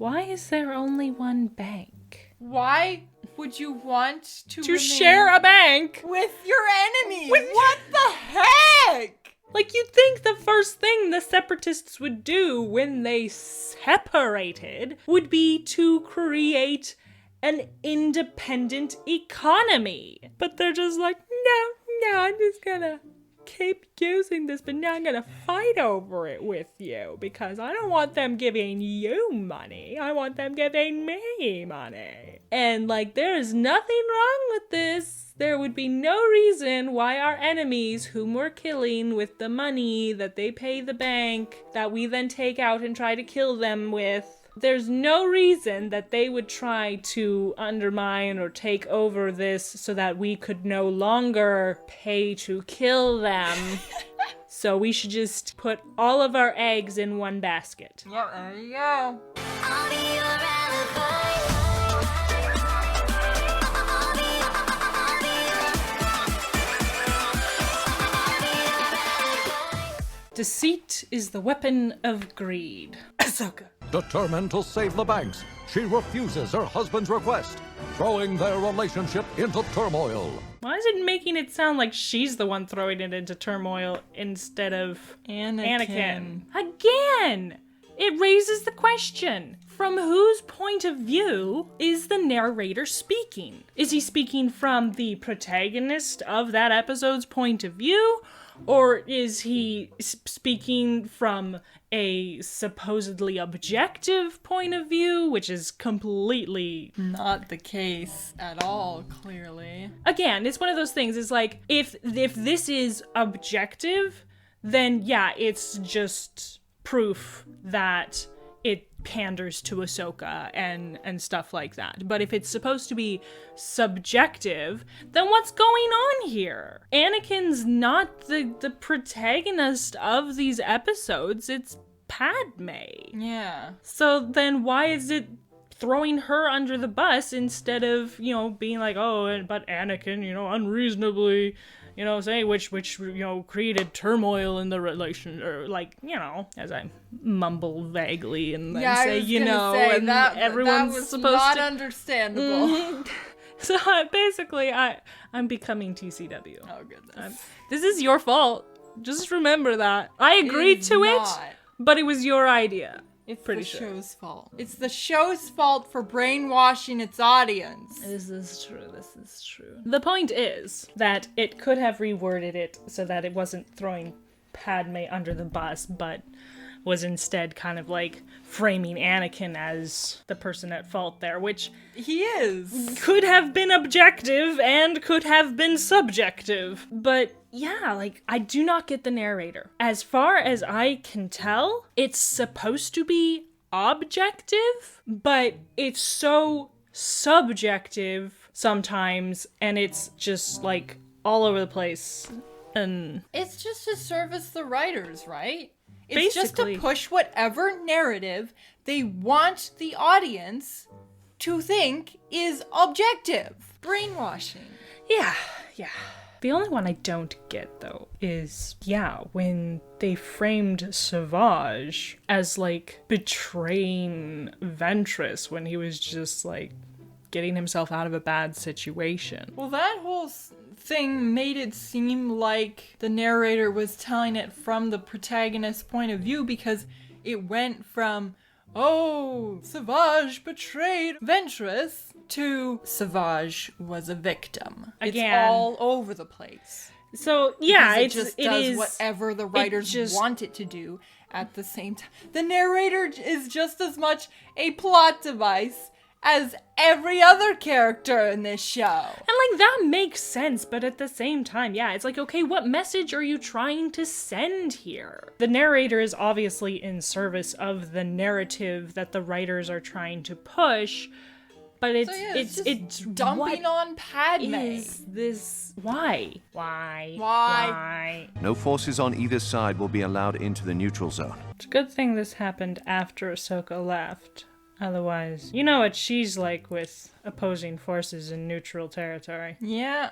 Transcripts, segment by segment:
Why is there only one bank? Why would you want to share a bank with your enemies? What the heck? Like, you'd think the first thing the separatists would do when they separated would be to create an independent economy. But they're just like, no, I'm just gonna keep using this, but now I'm gonna fight over it with you because I don't want them giving you money. I want them giving me money. And like, there is nothing wrong with this. There would be no reason why our enemies, whom we're killing with the money that they pay the bank, that we then take out and try to kill them with, there's no reason that they would try to undermine or take over this so that we could no longer pay to kill them. So we should just put all of our eggs in one basket. Yeah, there you go. I'll be your alibi. Deceit is the weapon of greed. Ahsoka. Determined to save the banks, she refuses her husband's request, throwing their relationship into turmoil. Why is it making it sound like she's the one throwing it into turmoil instead of Anakin? Again! It raises the question. From whose point of view is the narrator speaking? Is he speaking from the protagonist of that episode's point of view? Or is he speaking from a supposedly objective point of view, which is completely Not the case at all, clearly. Again, it's one of those things. It's like, if this is objective, then yeah, it's just proof that it panders to Ahsoka and stuff like that. But if it's supposed to be subjective, then what's going on here? Anakin's not the protagonist of these episodes. It's Padme. Yeah. So then why is it throwing her under the bus instead of, being like, oh, but Anakin, unreasonably, say which, created turmoil in the relation, or like, as I mumble vaguely and then say, and everyone's that was supposed not to. understandable. Mm-hmm. So basically, I'm becoming TCW. Oh, goodness. This is your fault. Just remember that. I agreed to it, but it was your idea. It's Pretty the sure. show's fault. It's the show's fault for brainwashing its audience. This is true. The point is that it could have reworded it so that it wasn't throwing Padme under the bus, but was instead kind of like framing Anakin as the person at fault there, which He is. could have been objective and could have been subjective. But yeah, like, I do not get the narrator. As far as I can tell, it's supposed to be objective, but it's so subjective sometimes, and it's just like all over the place. And It's just to service the writers, right? It's Basically. just to push whatever narrative they want the audience to think is objective. Brainwashing. yeah. The only one I don't get, though, is, when they framed Savage as, like, betraying Ventress when he was just, like, getting himself out of a bad situation. Well, that whole thing made it seem like the narrator was telling it from the protagonist's point of view, because it went from, oh, Savage betrayed Ventress, to Savage was a victim. Again. It's all over the place. So, yeah, Because it just does whatever the writers want it to do at the same time. The narrator is just as much a plot device as every other character in this show. And, like, that makes sense, but at the same time, yeah, it's like, okay, what message are you trying to send here? The narrator is obviously in service of the narrative that the writers are trying to push, but it's dumping on Padme. Is this why? No forces on either side will be allowed into the neutral zone. It's a good thing this happened after Ahsoka left. Otherwise, you know what she's like with opposing forces in neutral territory. Yeah.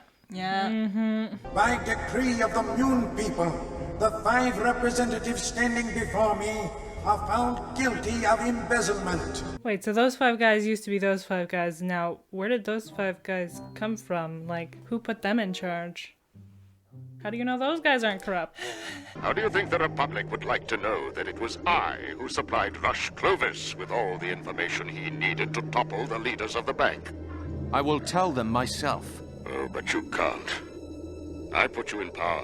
By decree of the Mune people, the 5 representatives standing before me are found guilty of embezzlement. Wait, so those 5 guys used to be those 5 guys. Now, where did those 5 guys come from? Like, who put them in charge? How do you know those guys aren't corrupt? How do you think the Republic would like to know that it was I who supplied Rush Clovis with all the information he needed to topple the leaders of the bank? I will tell them myself. Oh, but you can't. I put you in power.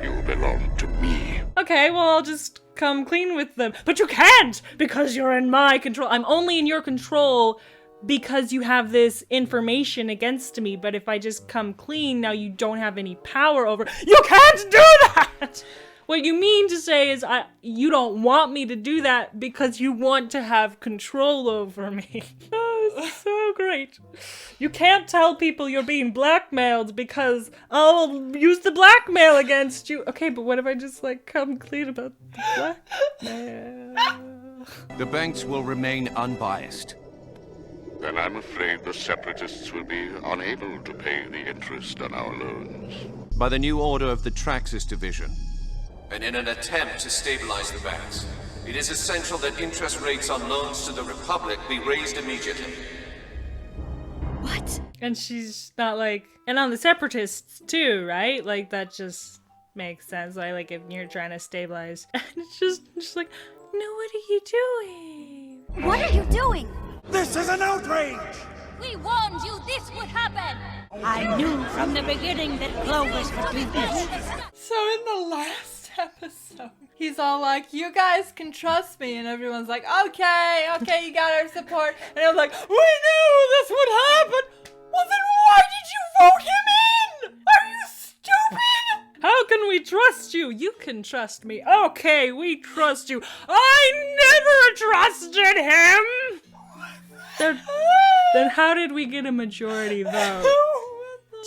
You belong to me. Okay, well, I'll just come clean with them. But you can't, because you're in my control. I'm only in your control because you have this information against me. But if I just come clean, now you don't have any power over. You can't do that! What you mean to say is you don't want me to do that because you want to have control over me. Oh, this is so great. You can't tell people you're being blackmailed because I'll use the blackmail against you. Okay, but what if I just, like, come clean about the blackmail? The banks will remain unbiased. Then I'm afraid the Separatists will be unable to pay the interest on our loans. By the new order of the Traxxas Division. And in an attempt to stabilize the banks, it is essential that interest rates on loans to the Republic be raised immediately. What? And she's not like, and on the Separatists too, right? Like, that just makes sense. Like if you're trying to stabilize, and it's just like, no, what are you doing? What are you doing? This is an outrage! We warned you this would happen! I knew from the beginning that Clovis would do this. So in the last episode, he's all like, you guys can trust me, and everyone's like, okay, you got our support. And I'm like, we knew this would happen! Well then why did you vote him in? Are you stupid? How can we trust you? You can trust me. Okay, we trust you. I never trusted him! Then how did we get a majority vote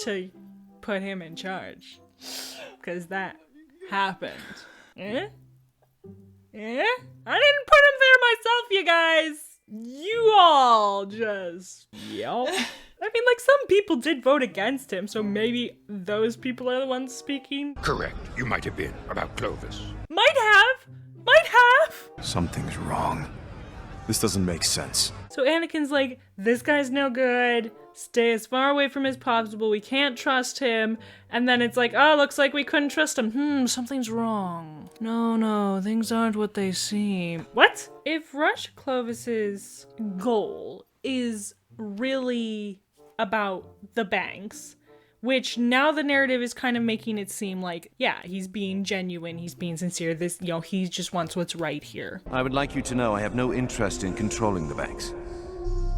to put him in charge? Because that happened. Eh? I didn't put him there myself, you guys. You all just yelp. I mean, like, some people did vote against him, so maybe those people are the ones speaking. Correct. You might have been about Clovis. Might have. Something's wrong. This doesn't make sense. So Anakin's like, this guy's no good. Stay as far away from him as possible. We can't trust him. And then it's like, oh, looks like we couldn't trust him. Something's wrong. No, things aren't what they seem. What? If Rush Clovis's goal is really about the banks, which now the narrative is kind of making it seem like, yeah, he's being genuine, he's being sincere, this, he just wants what's right here. I would like you to know I have no interest in controlling the banks.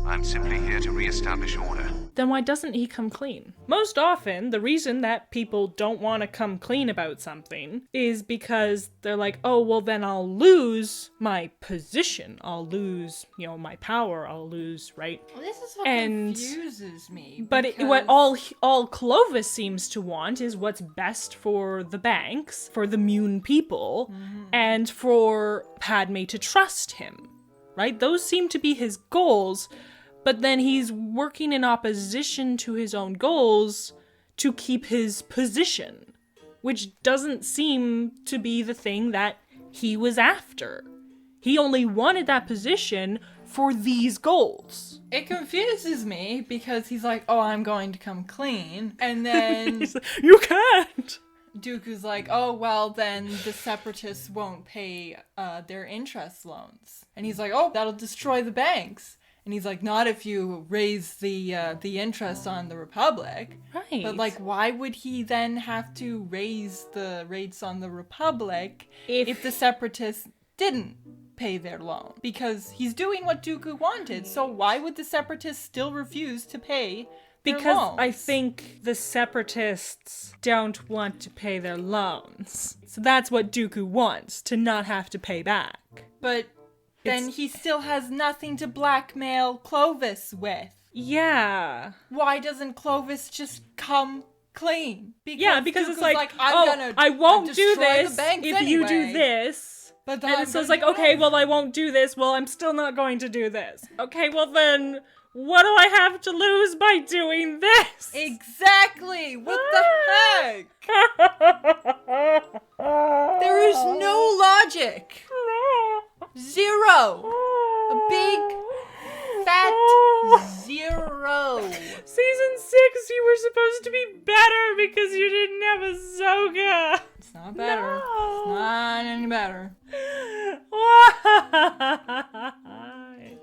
I'm simply here to re-establish order. Then why doesn't he come clean? Most often, the reason that people don't want to come clean about something is because they're like, oh, well then I'll lose my position. I'll lose, my power. I'll lose, right? Well, this is what confuses me. But what all Clovis seems to want is what's best for the banks, for the Mune people, and for Padme to trust him, right? Those seem to be his goals. But then he's working in opposition to his own goals to keep his position, which doesn't seem to be the thing that he was after. He only wanted that position for these goals. It confuses me because he's like, oh, I'm going to come clean. And then He's like, you can't! Dooku's like, oh, well, then the Separatists won't pay their interest loans. And he's like, oh, that'll destroy the banks. And he's like, not if you raise the interest on the Republic. Right. But, like, why would he then have to raise the rates on the Republic if the Separatists didn't pay their loan? Because he's doing what Dooku wanted, so why would the Separatists still refuse to pay their loans? I think the Separatists don't want to pay their loans. So that's what Dooku wants, to not have to pay back. But then he still has nothing to blackmail Clovis with. Yeah. Why doesn't Clovis just come clean? Because Dooku's it's like, I won't do this if you do this. But and so it's like, okay, well, I won't do this. Well, I'm still not going to do this. Okay, well then, what do I have to lose by doing this? Exactly! What the heck? There is no logic. Zero. A big, fat zero. Season 6, you were supposed to be better because you didn't have Ahsoka. It's not better. No. It's not any better. Why?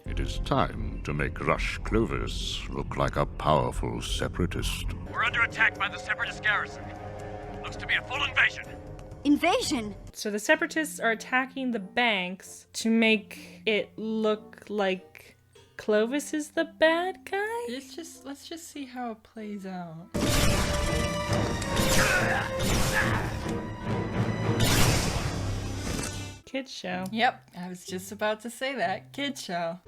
It is time to make Rush Clovis look like a powerful separatist. We're under attack by the Separatist garrison. Looks to be a full invasion. Invasion? So the Separatists are attacking the banks to make it look like Clovis is the bad guy? Let's just see how it plays out. Kids show. Yep, I was just about to say that. Kid show.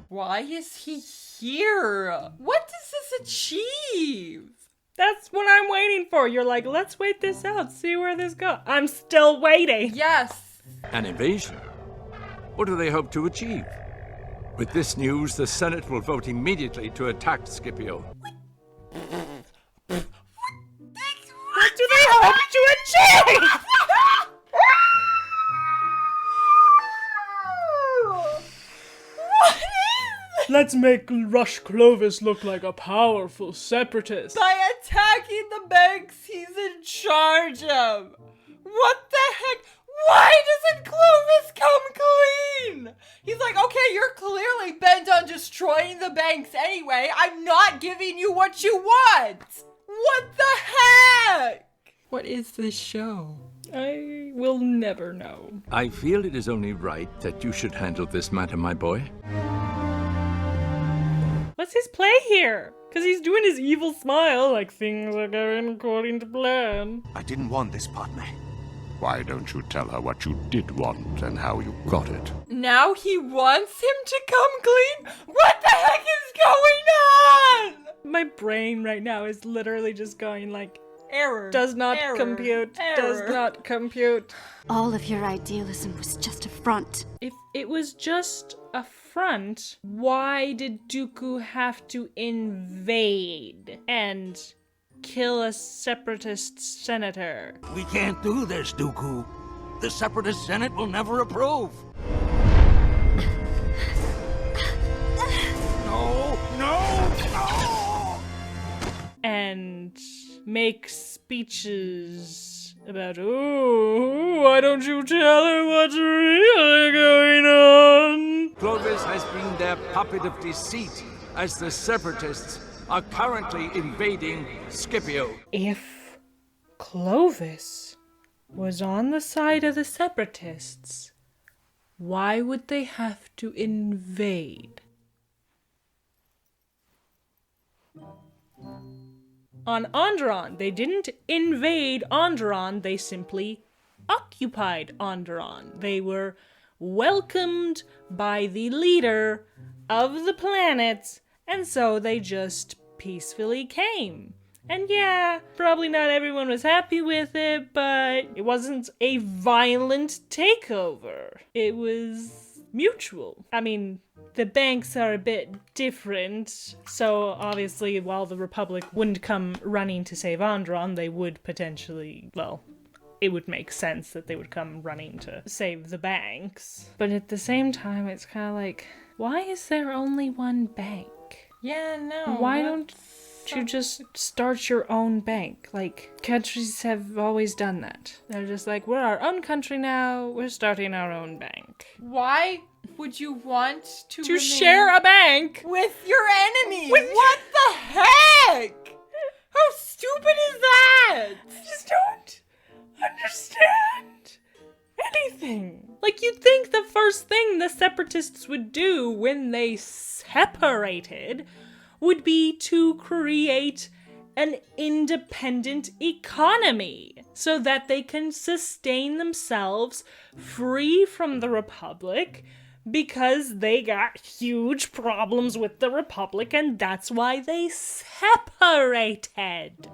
Why is he here? What does this achieve? That's what I'm waiting for. You're like, let's wait this out, see where this goes. I'm still waiting. Yes. An invasion? What do they hope to achieve? With this news, the Senate will vote immediately to attack Scipio. What do they hope to achieve? Let's make Rush Clovis look like a powerful separatist. By attacking the banks he's in charge of. What the heck? Why doesn't Clovis come clean? He's like, okay, you're clearly bent on destroying the banks anyway. I'm not giving you what you want. What the heck? What is this show? I will never know. I feel it is only right that you should handle this matter, my boy. What's his play here? Because he's doing his evil smile, like things are going according to plan. I didn't want this, partner. Why don't you tell her what you did want and how you got it? Now he wants him to come clean? What the heck is going on? My brain right now is literally just going like, error. Does not compute. Does not compute. All of your idealism was just a front. If it was just a front, why did Dooku have to invade and kill a separatist senator? We can't do this, Dooku. The Separatist Senate will never approve. No, no, no! And make speeches about, oh, why don't you tell her what's really going on? Clovis has been their puppet of deceit, as the Separatists are currently invading Scipio. If Clovis was on the side of the Separatists, why would they have to invade? On Onderon, they didn't invade Onderon, they simply occupied Onderon. They were welcomed by the leader of the planets, and so they just peacefully came. And yeah, probably not everyone was happy with it, but it wasn't a violent takeover. It was mutual. I mean, the banks are a bit different, so obviously while the Republic wouldn't come running to save Onderon, they would potentially, well, it would make sense that they would come running to save the banks. But at the same time, it's kind of like, why is there only one bank? Yeah, no. Why don't you just start your own bank? Like, countries have always done that. They're just like, we're our own country now, we're starting our own bank. Why would you want to share a bank with your enemy? What the heck? How stupid is that? I just don't understand anything. Like, you'd think the first thing the Separatists would do when they separated would be to create an independent economy so that they can sustain themselves free from the Republic, because they got huge problems with the Republic, and that's why they separated.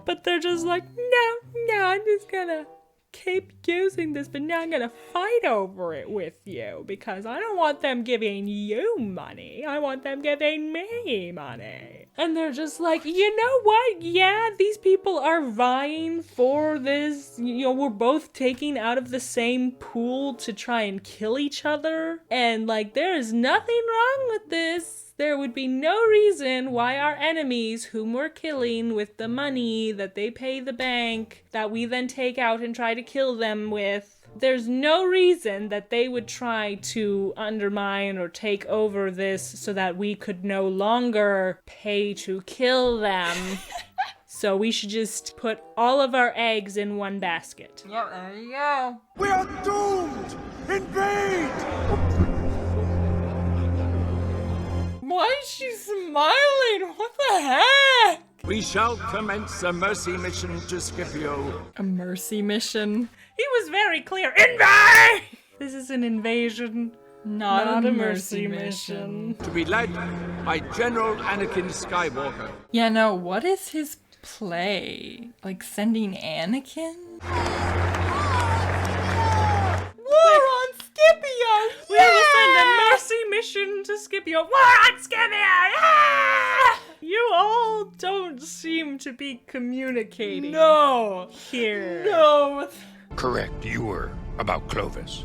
But they're just like, no, I'm just gonna keep using this, but now I'm gonna fight over it with you because I don't want them giving you money. I want them giving me money. And they're just like, you know what? Yeah, these people are vying for this. You know, we're both taking out of the same pool to try and kill each other. And like, there is nothing wrong with this. There would be no reason why our enemies, whom we're killing with the money that they pay the bank, that we then take out and try to kill them with, there's no reason that they would try to undermine or take over this so that we could no longer pay to kill them. So we should just put all of our eggs in one basket. Yep, there you go. We are doomed! Invade! Why is she smiling? What the heck? We shall commence a mercy mission to Scipio. A mercy mission? He was very clear. Invade! This is an invasion, not a mercy mission. To be led by General Anakin Skywalker. Yeah, no, what is his play? Like sending Anakin? War on Scipio! We will send a mercy mission to Scipio. War on Scipio! Yeah! You all don't seem to be communicating. No! Here. No! Correct, you were about Clovis.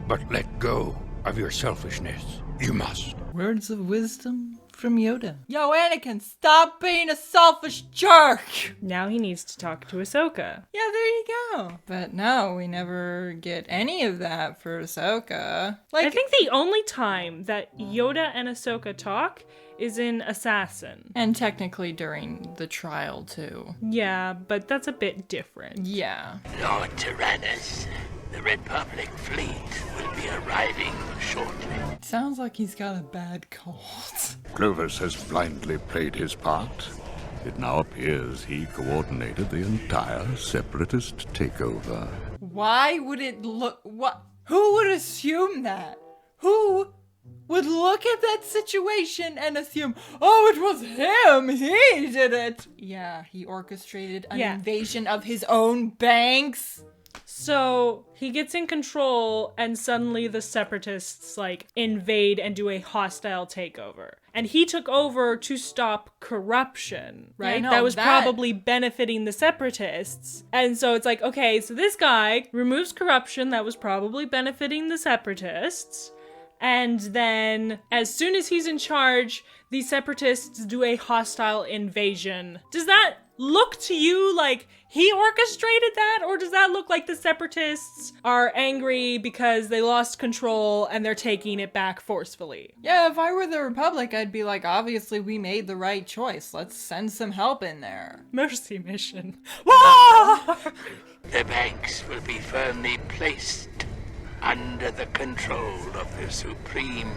But let go of your selfishness. You must. Words of wisdom from Yoda. Yo, Anakin, stop being a selfish jerk! Now he needs to talk to Ahsoka. Yeah, there you go. But no, we never get any of that for Ahsoka. I think the only time that Yoda and Ahsoka talk is in Assassin. And technically during the trial, too. Yeah, but that's a bit different. Yeah. Lord Tyrannus, the Republic fleet will be arriving shortly. Sounds like he's got a bad cold. Clovis has blindly played his part. It now appears he coordinated the entire Separatist takeover. Why would it look... What? Who would assume that? Who would look at that situation and assume, oh, it was him, he did it? Yeah, he orchestrated an invasion of his own banks. So he gets in control and suddenly the Separatists like invade and do a hostile takeover. And he took over to stop corruption, right? Yeah, no, that was probably benefiting the Separatists. And so it's like, okay, so this guy removes corruption that was probably benefiting the Separatists. And then as soon as he's in charge, the Separatists do a hostile invasion. Does that look to you like he orchestrated that? Or does that look like the Separatists are angry because they lost control and they're taking it back forcefully? Yeah, if I were the Republic, I'd be like, obviously we made the right choice. Let's send some help in there. Mercy mission. The banks will be firmly placed under the control of the Supreme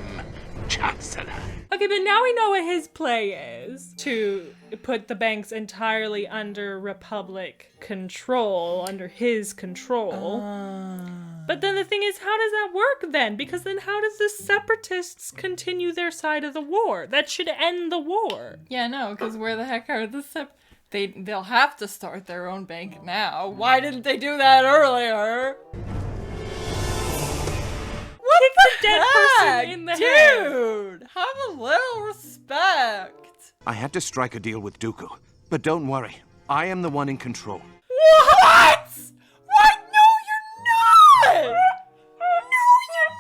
Chancellor. Okay, but now we know what his play is. To put the banks entirely under Republic control, under his control. But then the thing is, how does that work then? Because then how does the Separatists continue their side of the war? That should end the war. Yeah, no, because where the heck are the They'll have to start their own bank now. Why didn't they do that earlier? Kick the dead person in the head. Dude, have a little respect. I had to strike a deal with Dooku, but don't worry. I am the one in control. What? What? No, you're not! No, you're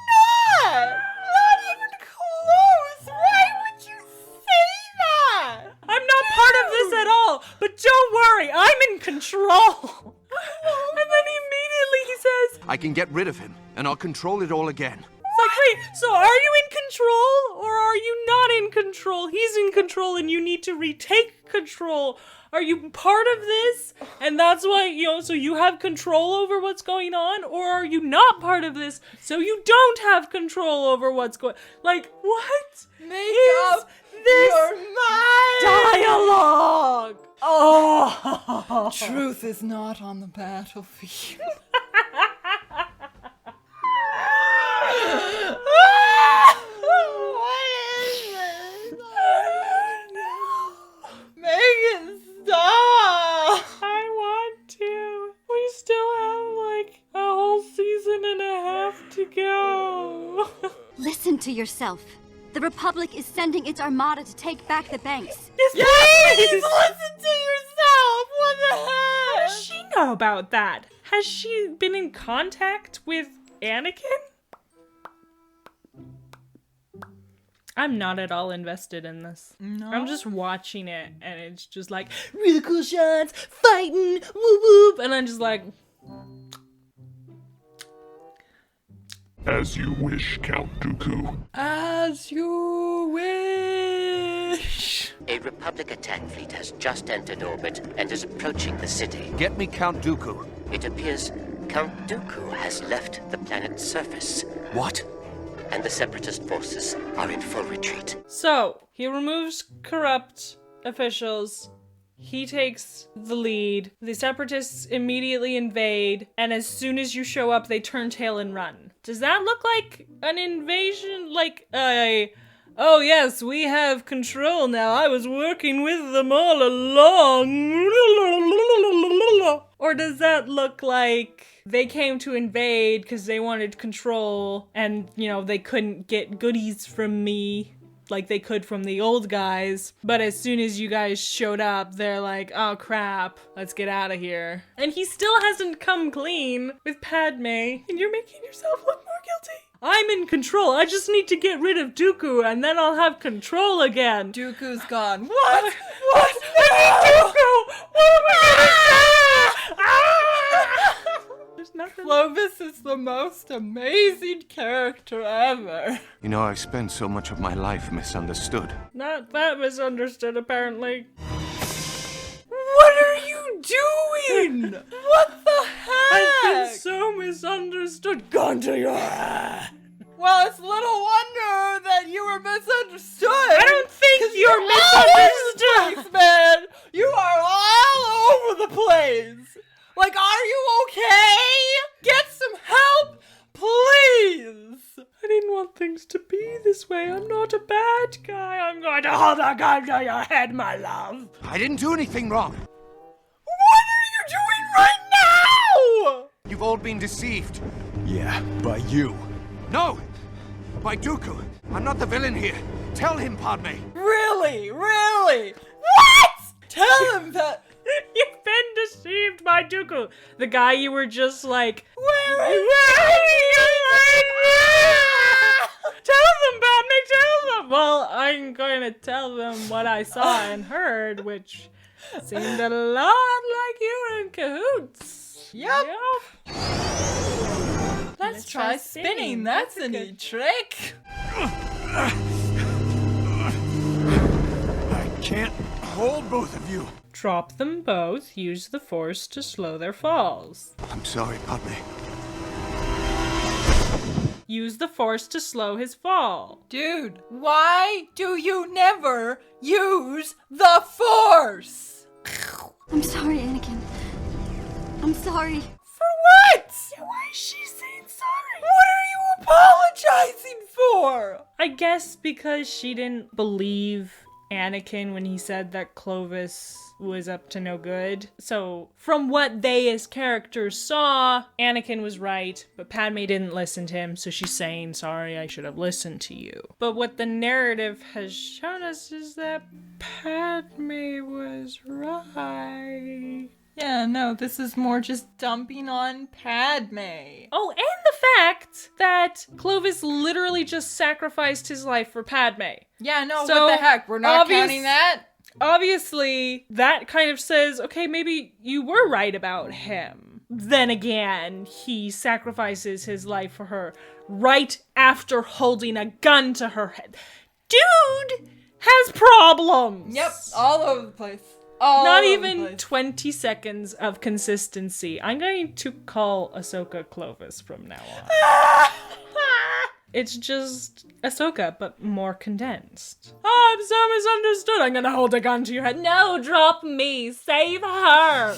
not! Not even close! Why would you say that? I'm not part of this at all, but don't worry, I'm in control. And then immediately he says, I can get rid of him, and I'll control it all again. It's like, wait, so are you in control or are you not in control? He's in control and you need to retake control. Are you part of this? And that's why, so you have control over what's going on? Or are you not part of this, so you don't have control over what's going on? Like, what? Make up your mind! Dialogue! Oh! Truth is not on the battlefield. Listen to yourself. The Republic is sending its armada to take back the banks. Please listen to yourself! What the heck? How does she know about that? Has she been in contact with Anakin? I'm not at all invested in this. No? I'm just watching it, and it's just like, really cool shots, fighting, whoop whoop, and I'm just like... As you wish, Count Dooku. As you wish. A Republic attack fleet has just entered orbit and is approaching the city. Get me Count Dooku. It appears Count Dooku has left the planet's surface. What? And the Separatist forces are in full retreat. So, he removes corrupt officials. He takes the lead. The Separatists immediately invade, and as soon as you show up, they turn tail and run. Does that look like an invasion? Like oh yes, we have control now. I was working with them all along. Or does that look like they came to invade because they wanted control and, you know, they couldn't get goodies from me like they could from the old guys, but as soon as you guys showed up, they're like, oh crap, let's get out of here. And he still hasn't come clean with Padme, and you're making yourself look more guilty. I'm in control. I just need to get rid of Dooku, and then I'll have control again. Dooku's gone. What? What? Dooku! What am I gonna do? There's nothing. Clovis is the most amazing character ever. You know, I've spent so much of my life misunderstood. Not that misunderstood, apparently. What are you doing? What the heck? I've been so misunderstood. Gone to your head. Well, it's little wonder that you were misunderstood. I don't think you're misunderstood, man. You are all over the place. Like, are you okay? Get some help, please. I didn't want things to be this way. I'm not a bad guy. I'm going to hold a gun to your head, my love. I didn't do anything wrong. What are you doing right now? You've all been deceived. Yeah, by you. No! By Dooku. I'm not the villain here. Tell him, Padme. Really? Really? What? Tell him that... You've been deceived by Dooku. The guy you were just like, Where are you? Tell them, Padme, tell them. Well, I'm going to tell them what I saw and heard, which seemed a lot like you were in cahoots. Yep. Let's try spinning. That's a neat trick. I can't hold both of you. Drop them both. Use the Force to slow their falls. I'm sorry, Padme. Use the Force to slow his fall. Dude, why do you never use the Force? I'm sorry, Anakin. I'm sorry. For what? Yeah, why is she saying sorry? What are you apologizing for? I guess because she didn't believe Anakin when he said that Clovis was up to no good. So from what they as characters saw, Anakin was right, but Padme didn't listen to him, so she's saying, sorry, I should have listened to you. But what the narrative has shown us is that Padme was right. Yeah, no, this is more just dumping on Padme. Oh, and the fact that Clovis literally just sacrificed his life for Padme. Yeah, no, So, what the heck? We're not counting that? Obviously, that kind of says, okay, maybe you were right about him. Then again, he sacrifices his life for her right after holding a gun to her head. Dude has problems. Yep, all over the place. Not even 20 seconds of consistency. I'm going to call Ahsoka Clovis from now on. It's just Ahsoka, but more condensed. Oh, I'm so misunderstood. I'm gonna hold a gun to your head. No, drop me. Save her. I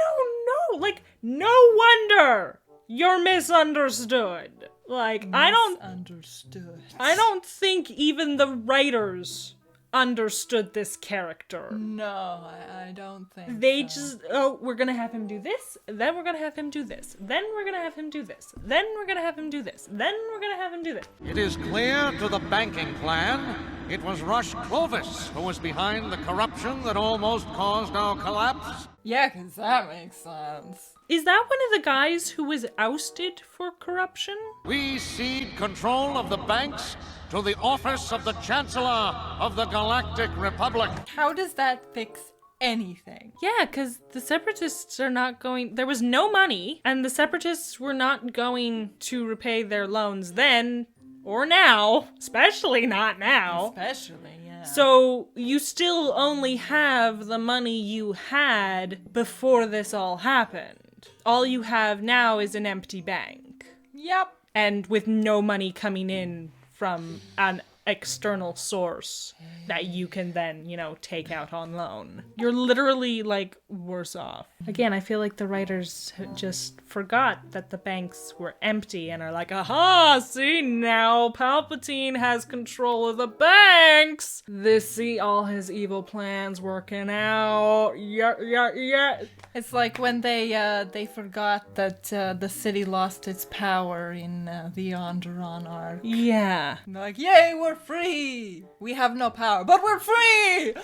don't know. Like, no wonder you're misunderstood. Like, I don't think even the writers understood this character. No, I don't think They so. just, oh, we're gonna have him do this, then we're gonna have him do this, then we're gonna have him do this, then we're gonna have him do this, then we're gonna have him do this. It is clear to the banking clan it was Rush Clovis who was behind the corruption that almost caused our collapse. Yeah, because that makes sense. Is that one of the guys who was ousted for corruption? We cede control of the banks to the office of the Chancellor of the Galactic Republic. How does that fix anything? Yeah, because the Separatists are not going... There was no money, and the Separatists were not going to repay their loans then or now. Especially not now. Especially, yeah. So you still only have the money you had before this all happened. All you have now is an empty bank. Yep. And with no money coming in from an external source that you can then, you know, take out on loan. You're literally, like, worse off. Again, I feel like the writers just forgot that the banks were empty and are like, aha, see, now Palpatine has control of the banks. See all his evil plans working out. Yeah. It's like when they forgot that the city lost its power in the Onderon arc. Yeah. And they're like, yay, we're free! We have no power, but we're free!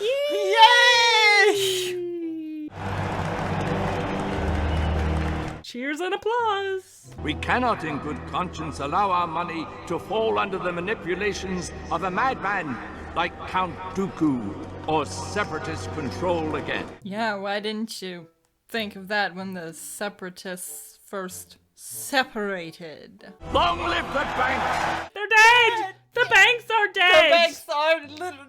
Yay! Cheers and applause! We cannot in good conscience allow our money to fall under the manipulations of a madman like Count Dooku or Separatist control again. Yeah, why didn't you think of that when the Separatists first separated? Long live the banks! They're dead! The banks are dead! The banks are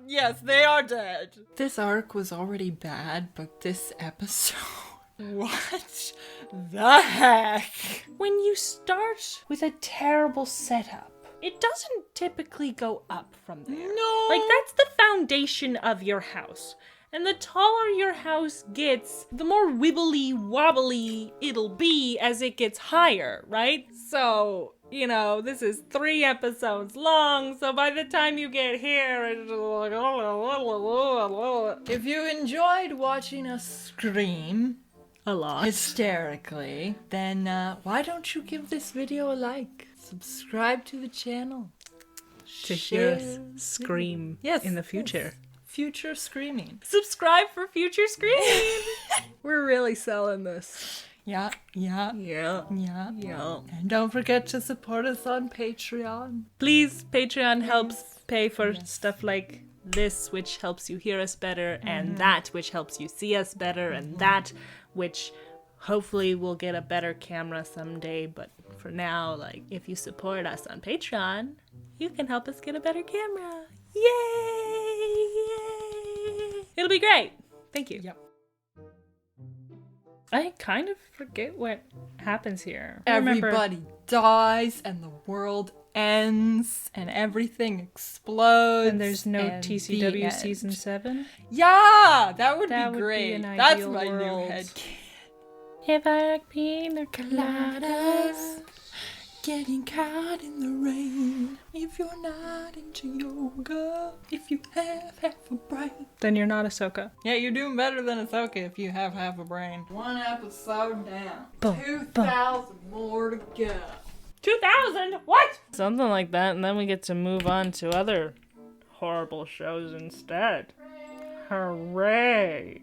yes, they are dead. This arc was already bad, but this episode... What the heck? When you start with a terrible setup, it doesn't typically go up from there. No! Like, that's the foundation of your house. And the taller your house gets, the more wibbly wobbly it'll be as it gets higher, right? So, you know, this is 3 episodes long, so by the time you get here, it's like... If you enjoyed watching us scream a lot hysterically, then why don't you give this video a like? Subscribe to the channel. To hear us scream in the future. Yes. Future screaming. Subscribe for future screaming. We're really selling this. Yeah. And don't forget to support us on Patreon. Please, Patreon helps pay for stuff like this, which helps you hear us better, and that, which helps you see us better, and that, which hopefully we'll get a better camera someday. But for now, like, if you support us on Patreon, you can help us get a better camera. Yay! It'll be great. Thank you. Yep. I kind of forget what happens here. Everybody dies and the world ends and everything explodes. And there's no TCW season 7? Yeah! That would be great. Be That's my world. new headcanon. If I like pina coladas, getting caught in the rain. If you're not into yoga, if you have half a brain. then you're not Ahsoka. Yeah, you're doing better than Ahsoka if you have half a brain. 1 episode down. Boom, 2,000 more to go. 2,000? What? Something like that, and then we get to move on to other horrible shows instead. Hooray!